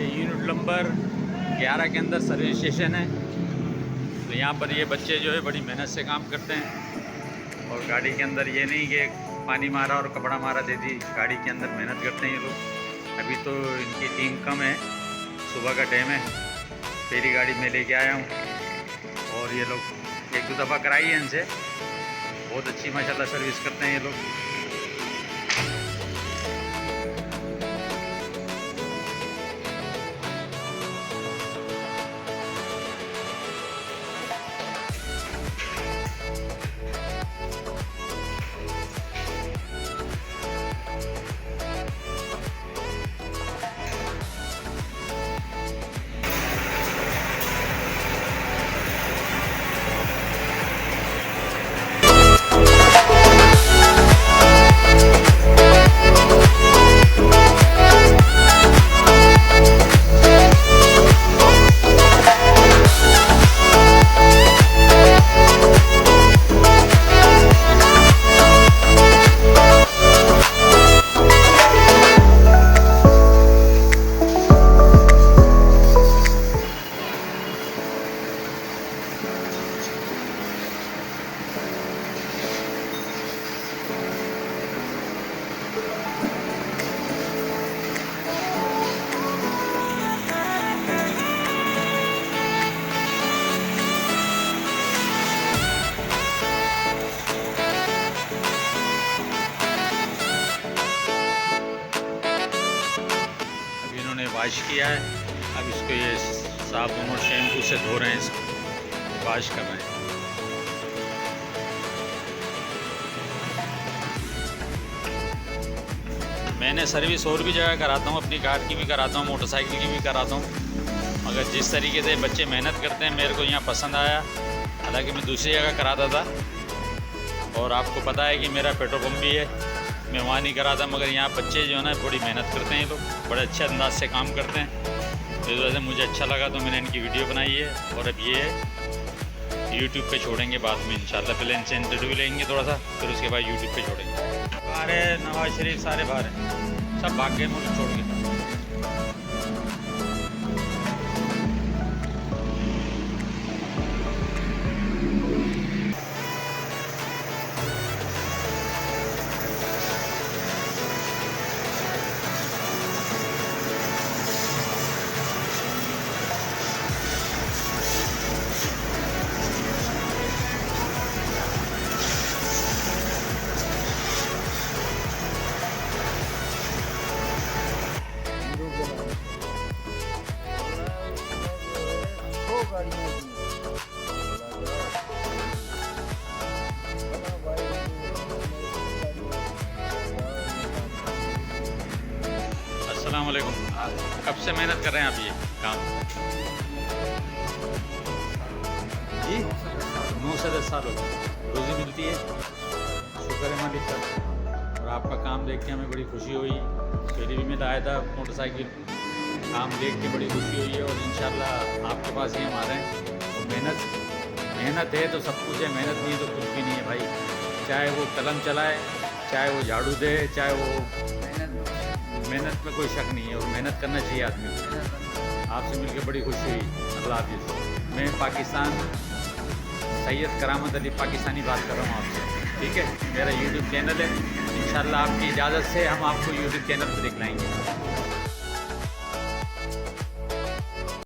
ये unit number 11 के अंदर सर्विस स्टेशन है। तो यहाँ पर ये बच्चे जो है बड़ी मेहनत से काम करते हैं और गाड़ी के अंदर ये नहीं कि पानी मारा और कपड़ा मारा दे दी, गाड़ी के अंदर मेहनत करते हैं ये लोग। अभी तो इनकी टीम कम है, सुबह का टाइम है, पहली गाड़ी में लेके आया हूँ और ये लोग 1-2 दफ़ा कराई है इनसे, बहुत अच्छी माशाल्लाह सर्विस करते हैं ये लोग। वॉश किया है, अब इसको ये साबुन और शैम्पू से धो रहे हैं, इसको वॉश कर रहे हैं। मैंने सर्विस और भी जगह कराता हूँ, अपनी कार की भी कराता हूँ, मोटरसाइकिल की भी कराता हूँ, मगर जिस तरीके से बच्चे मेहनत करते हैं मेरे को यहाँ पसंद आया। हालांकि मैं दूसरी जगह कराता था और आपको पता है कि मेरा पेट्रोल पंप भी है, मैं वहाँ नहीं कराता, मगर यहाँ बच्चे जो है ना बड़ी मेहनत करते हैं, ये लोग बड़े अच्छे अंदाज से काम करते हैं। तो इस वजह से मुझे अच्छा लगा तो मैंने इनकी वीडियो बनाई है और अब ये यूट्यूब पे छोड़ेंगे बाद में इंशाल्लाह। पहले इनसे इंटरव्यू लेंगे थोड़ा सा, फिर उसके बाद यूट्यूब पे छोड़ेंगे। बाहर है नवाज शरीफ, सारे बाहर हैं, सब भाग गए मुल्क छोड़ के। अस्सलाम वालेकुम। कब से मेहनत कर रहे हैं आप ये काम? जी 9 से 10 साल हो गए, रोज़ी मिलती है, शुक्र है मालिक का। और आपका काम देख के हमें बड़ी खुशी हुई। पहले भी मैं लाया था मोटरसाइकिल, काम देख के बड़ी खुशी हुई है और इंशाल्लाह आपके पास ही हम आ रहे हैं। तो मेहनत है तो सब कुछ है, मेहनत नहीं है तो कुछ भी नहीं है भाई। चाहे वो कलम चलाए, चाहे वो झाड़ू दे, चाहे वो मेहनत में कोई शक नहीं है और मेहनत करना चाहिए आदमी को। आपसे मिलकर बड़ी खुशी हुई। अल्लाह हाफिज़। मैं पाकिस्तान सैयद करामत अली पाकिस्तानी बात कर रहा हूँ आपसे, ठीक है। मेरा यूट्यूब चैनल है, इंशाल्लाह आपकी इजाज़त से हम आपको यूट्यूब चैनल पर दिखलाएंगे।